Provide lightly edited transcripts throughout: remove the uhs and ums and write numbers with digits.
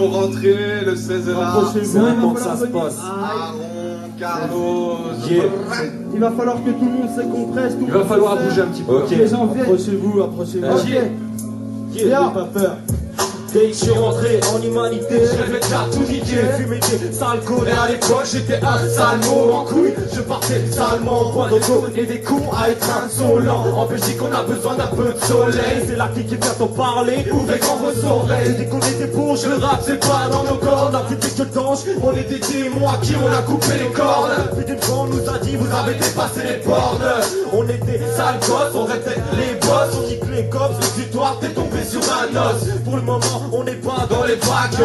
faut rentrer, le 16 est là. C'est maintenant que ça se passe. Aaron, Carlos, Il va falloir que tout le monde se compresse. Il va falloir bouger un petit peu. Ok, approchez-vous, approchez-vous. Ok. Viens, pas peur. Dès que je suis rentré en humanité, je rêvais déjà tout niquer. Fumer des sales codes. Et à l'époque, j'étais un sale mot en couille. Je partais salement en point de dos et des coups à être insolent. En Belgique, on a besoin d'un peu de soleil. C'est la clique qui vient t'en parler. Ouvrez grand vos oreilles. Dès qu'on est des bourges, le rap c'est pas dans nos cordes. La plus que danse, on est des démons à qui on a coupé les cordes. Plus d'une fois, on nous a dit, vous avez dépassé les bornes. On était sales gosses, on répète les boss. On kick les cops, le victoire, t'es tombé sur un os. Pour le moment, on n'est pas dans les bacs.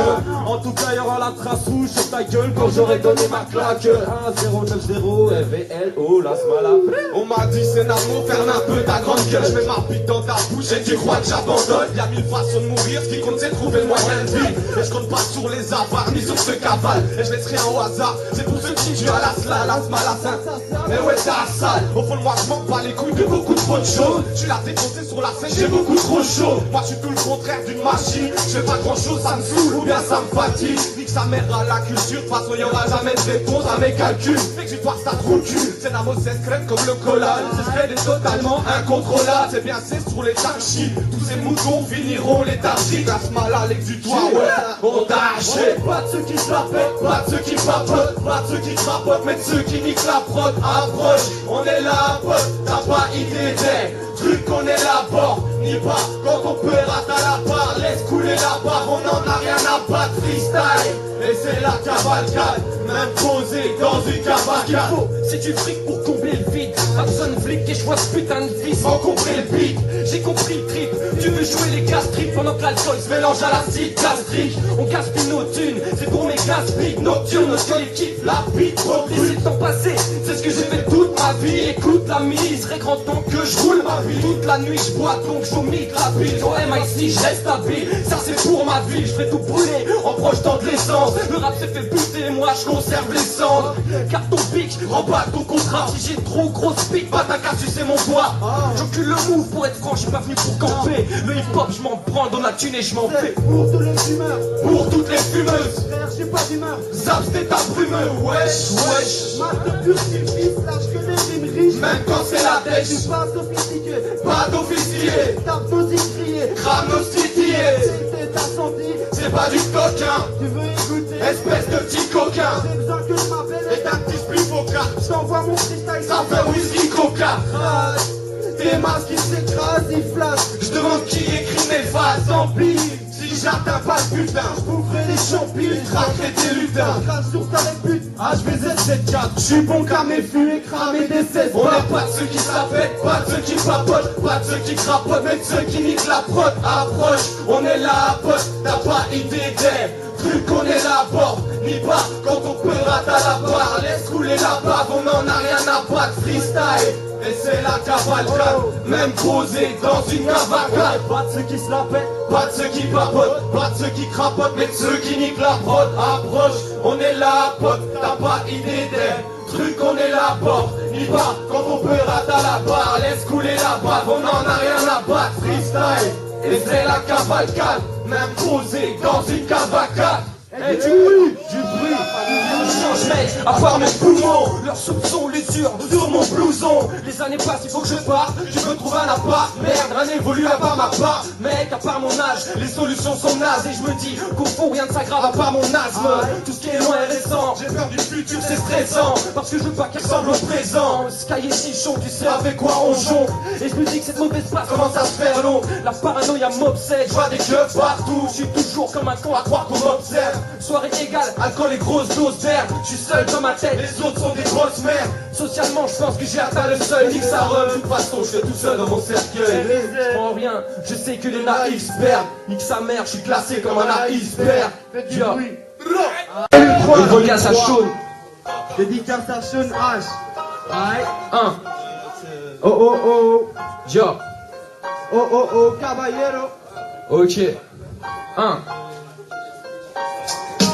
En tout cas, il y aura la trace rouge sur ta gueule quand j'aurai donné ma claque. 1090 FVLO, la smala. on m'a dit c'est l'amour, ferme un peu ta grande gueule. Je mets ma bite dans ta bouche et tu crois que j'abandonne. Y'a 1000 façons de mourir, ce qui compte c'est trouver le moyen de vivre. Et je compte pas sur les avares ni sur ce cavale. Et je laisse rien au hasard, c'est pour ceux qui jouent à la sla, la smala. Mais ouais t'as sale, au fond de moi je m'en bats les couilles de beaucoup trop de choses. Je suis là défoncé sur la scène, j'ai beaucoup trop chaud. Moi je suis tout le contraire d'une machine. Je fais pas grand chose, ça me saoule ou bien ça me fatigue. Nique sa mère à la culture, de toute façon y'aura jamais de réponse à mes calculs. Fait que j'y vois ça trop le cul. C'est la mauvaise crème comme le collage. C'est crème est totalement incontrôlable. C'est bien c'est sur les tachis. Tous ces moutons finiront léthargiques. La smala, l'exutoire, ouais, on t'a haché. Pas de ceux qui se la pètent, pas de ceux qui papotent, pas de ceux qui crapotent, mais de ceux qui niquent la prod. Approche, on est là, pote, t'as pas idée des trucs qu'on est là, bord. Ni pas, quand on peut rater à la barre, laisse couler la barre, on en a rien à battre, freestyle. Et c'est la cavalcade, même posé dans une cavalcade. Si tu fric pour combler le vide, pas besoin de flic et je vois ce putain de vie sans compris le beat. J'ai compris le trip, tu veux jouer les gastriques pendant que l'alcool se mélange à l'acide gastrique. On gaspille nos thunes, c'est pour mes gaspilles nocturnes, notre collectif, la bite. Laissez le temps passer, c'est ce que j'ai fait toute ma vie. Écoute la mise, serait grand temps que je roule ma vie. Toute la nuit je bois donc je vomis de la bile. Au MIC je reste habile, ça c'est pour ma vie. Je ferai tout brûler en projetant de l'essence. Le rap s'est fait buter, moi je conserve les cendres. Car ton pic, remballe ton contrat. Si j'ai trop gros speed, bah t'as qu'à sucer mon doigt. J'encule le move pour être franc, je suis pas venu pour camper. Le hip hop, je m'en prends dans la thune et je m'en fais. Pour tous les fumeurs, Pour toutes les fumeuses, frère, j'ai pas d'humeur. Zap c'était ta brumeux, wesh, wesh. Marque de pur fils, lâche que des rimes riches. Même quand c'est la Je dèche, suis pas sophistiqué, pas d'officier, tape nos crier. crame nos titillés. C'était ta santé, C'est pas du coquin, tu veux écouter. espèce de petit coquin. J'ai besoin que je m'appelle Et ta petite spliff au car, je t'envoie mon freestyle. ça fait whisky coca. Crash. Tes masques qui s'écrasent, ils flashent. Je demande qui écrit mes phases, tant pis. Si j'atteins pas le putain, J'boufferai les champignons, traquerai tes lutins. crache sur ta répute. HVZ74, j'suis bon qu'à mes fûts et cramer des 16. On n'est pas de ceux qui s'appellent, pas de ceux qui papotent, pas de ceux qui crapotent, mais de ceux qui niquent la prod. Approche, on est là, pote, t'as pas idée des trucs qu'on est là, bord. Ni pas quand on peut rater à la barre. Laisse couler la bave, on en a rien à battre, freestyle. Et c'est la cavalcade, même posé dans une cavalcade. Pas de ceux qui se la pètent. Pas de ceux qui papotent, pas de ceux qui crapotent, mais de ceux qui niquent la prod. Approche, on est là, pote, t'as pas idée des trucs qu'on est là, bord. Ni pas quand on peut rater à la barre. Laisse couler la bave, on en a rien à battre, freestyle. Et c'est la cavalcade, même posé dans une cavalcade. Et du bruit, Change mec, à part mes poumons, leurs soupçons, l'usure sur mon blouson. Les années passent, il faut que je parte, je veux trouver un appart. Merde, rien n'évolue à part ma part. Mec, à part mon âge, les solutions sont nazes. Et je me dis qu'au fond rien ne s'aggrave à part mon asthme. Tout ce qui est loin est récent, j'ai peur du futur, c'est stressant. Parce que je veux pas qu'il ressemble au présent. Le sky est si chaud, tu sais avec quoi on jongle. Et je me dis que cette mauvaise passe commence à se faire long. La paranoïa m'obsède, je vois des keufs partout. Je suis toujours comme un con à croire qu'on m'observe. Soirée égale, alcool et grosse dose d'air. Je suis seul dans ma tête, les autres sont des grosses merdes. Socialement, je pense que j'ai atteint le seuil. Nique ça run, de toute façon, je suis tout seul dans mon cercueil. Je prends rien, je sais que les naïfs se perdent. Nique sa mère, je suis classé comme un iceberg. Yo. Dédicace à Sean. Dédicace à Sean H. Aïe. 1. Oh oh oh. Yo. Oh oh oh, caballero. Ok. 1.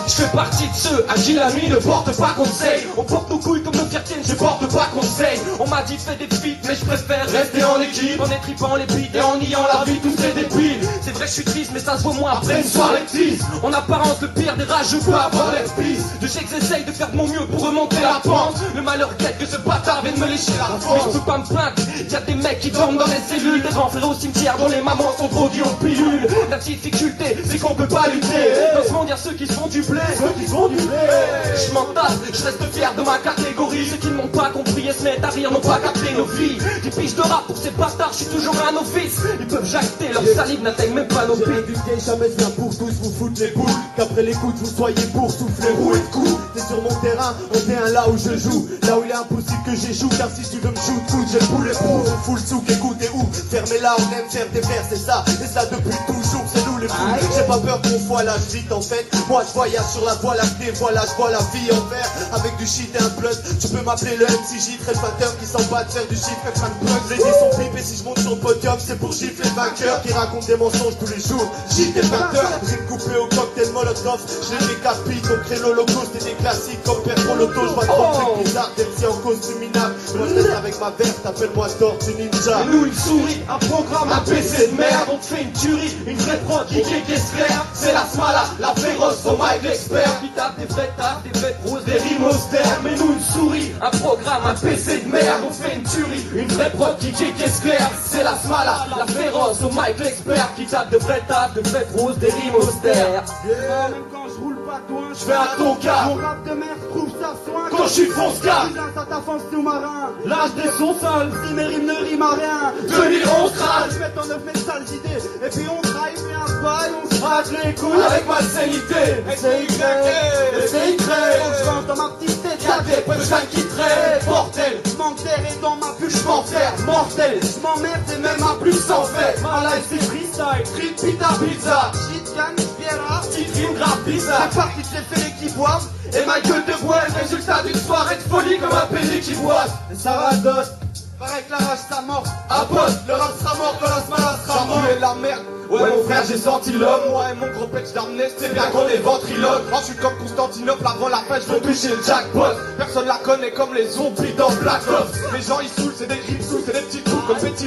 Je fais partie de ceux à qui la nuit ne porte pas conseil. On porte nos couilles comme nos fiertiennes, je porte pas conseil. On m'a dit fais des feats, mais je préfère rester en équipe. En étripant les beats et en niant la vie, tous ces débiles. C'est vrai vrai que je suis triste, mais ça se voit moins après une soirée de tease. En apparence, le pire des rages, je peux avoir l'air pisse. Je sais que j'essaye de faire de mon mieux pour remonter la pente. Le malheur quête que ce bâtard vienne me lécher la France. Mais je peux pas me plaindre, y'a des mecs qui dorment dans les cellules, des grands frères au cimetière dont les mamans sont droguées aux pilules. La difficulté, c'est qu'on peut pas lutter. Dans ce monde, y'a ceux qui se font du blé. Je m'en tape, je reste fier de ma catégorie. Ceux qui ne m'ont pas compris et se mettent à rire n'ont pas capté nos vies. Des piges de rap pour ces bâtards, je suis toujours un novice. Ils peuvent jacter, leur salive n'atteigne même pas nos pieds. J'ai jamais bien pour tous vous foutre les boules. Qu'après l'écoute vous soyez pour souffler, rouer de coups. T'es sur mon terrain, on est un là où je joue. Là où il est impossible que j'échoue. Car si tu veux me shoot, coup, j'ai le poulet pour. On fout le souk, écoutez où. Fermez-la, on aime faire des vers, c'est ça. Et ça depuis toujours, c'est nous les fous. J'ai pas peur qu'on voyage vite en fait. Moi je voyage sur la voie lactée, voilà, je vois la vie en vert. Avec du shit et un plus. Tu peux m'appeler le MCJ, très fateur qui s'en bat de faire du chiffre et fan plug. Les dits sont pipés si je monte sur le podium, c'est pour gifler le vainqueur qui raconte des mensonges tous les jours. Gifle et vainqueur, rime coupé au cocktail molotov. Je les décapite, on crée l'holocauste et des classiques comme Père pour l'auto. Je vois trop de trucs bizarres, MC en costume minable. Moi je reste avec ma verte, appelle-moi Tortue Ninja. Et nous une souris, un programme, un PC de merde. On te fait une tuerie, une vraie prod qui clair. C'est la smala, la féroce, au mic l'expert. Qui tape des vrais tapes, des vrais roses, des rimes austères. Mais nous une souris, un programme, un PC de merde. On fait une tuerie, une vraie prod qui clair. C'est la smala, la féroce, au mic l'expert. Qui tape de vrais tapes, de vrais roses, des rimes austères. Même quand je roule pas loin, Je fais un tonka. mon rap de merde trouve sa soin. Quand je suis fonce-car, ça t'avance sous-marin. l'âge des sons sales. Si mes rimes ne riment à rien. 2011 crâne. Je mets en œuvre mes sales idées. Et puis on drive et un bail, on se rate les couilles. Avec malsénité. C'est Y, on se range dans ma petite tête. Y'a des punchlines qui traînent. Bordel. Je manque d'air et dans ma bulle, je M'enfer, mortel. Je m'emmerde et même Ma à plus s'en fait. Ma life c'est freestyle. Street pita pizza. shit, gang, Viera. Petite rime grave bizarre. C'est parti de ces fêlés qui boivent. Et ma gueule de bois est le résultat d'une soirée de folie comme un pédé qui boite. Et ça radote. Pareil que la rage ça mort. Apote. Le rap sera mort quand la smala sera mort. J'en la merde. Ouais mon frère j'ai senti l'homme. Ouais mon gros pet d'amnesty. C'est bien qu'on est ventriloque. Moi je suis comme Constantinople avant la fin, je veux toucher le jackpot. Personne la connaît comme les zombies dans Black Ops. Les gens ils saoulent, c'est des rimes sous, c'est des petits coups comme petit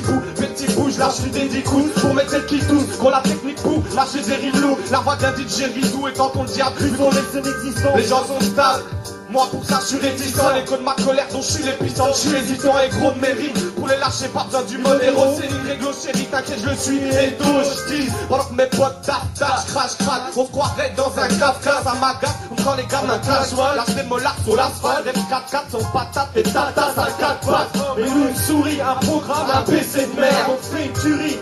bout, je lâche des 10 coups pour mettre celle qui tousse, qu'on la technique pour lâcher des rimes la voix d'un DJ Rizou et tant qu'on le diable, On laisse l'existence. les gens sont stables. Moi pour ça je suis réticent, l'écho de ma colère dont je suis l'épicentre, je suis hésitant et gros de mérite. Pour les lâcher pas besoin du modéro, c'est une règle chérie, t'inquiète je le suis et tout je dis. Pendant que mes potes tapent, crash, on se croirait dans un cave-cave à ma gaffe, ou quand les gars d'un clash, lâche des mollards sur l'asphalte, les 4x4 sont patates et tatas à 4 pattes. Mais nous une souris, un programme, un PC de merde. On fait une tuerie.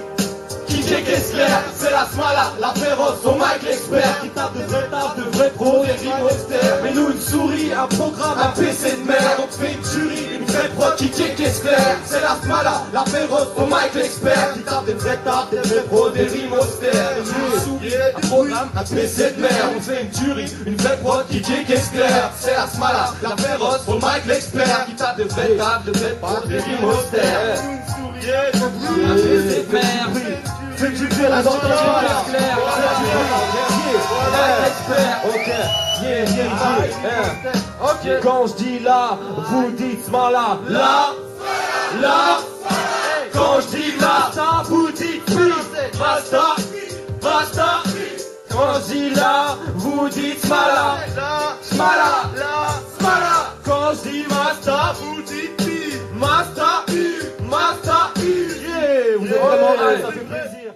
Qui clair, c'est la smala, la féroce, au mic l'expert. Qui tape de vrais pros, des rimes austères. Mais nous une souris, un programme, un PC de merde. On fait une tuerie, une vraie prod qui clair. C'est la smala, la féroce, au mic l'expert. Qui tape des vrais pros, des rimes austères. Mais nous une souris, un programme, un PC de merde. On fait une tuerie, une vraie prod qui clair. C'est la smala, la féroce, au mic l'expert. Qui tape de vrais pros, des rimes austères. Un PC de merde. Fais du bien la Ok, ok. Quand je dis là, vous dites smala. Là. Quand je dis là, vous dites oui. Basta. Quand je dis là, vous dites smala. Quand je dis masta, vous dites pi. Masta. Yeah, vous êtes vraiment là, ça fait plaisir.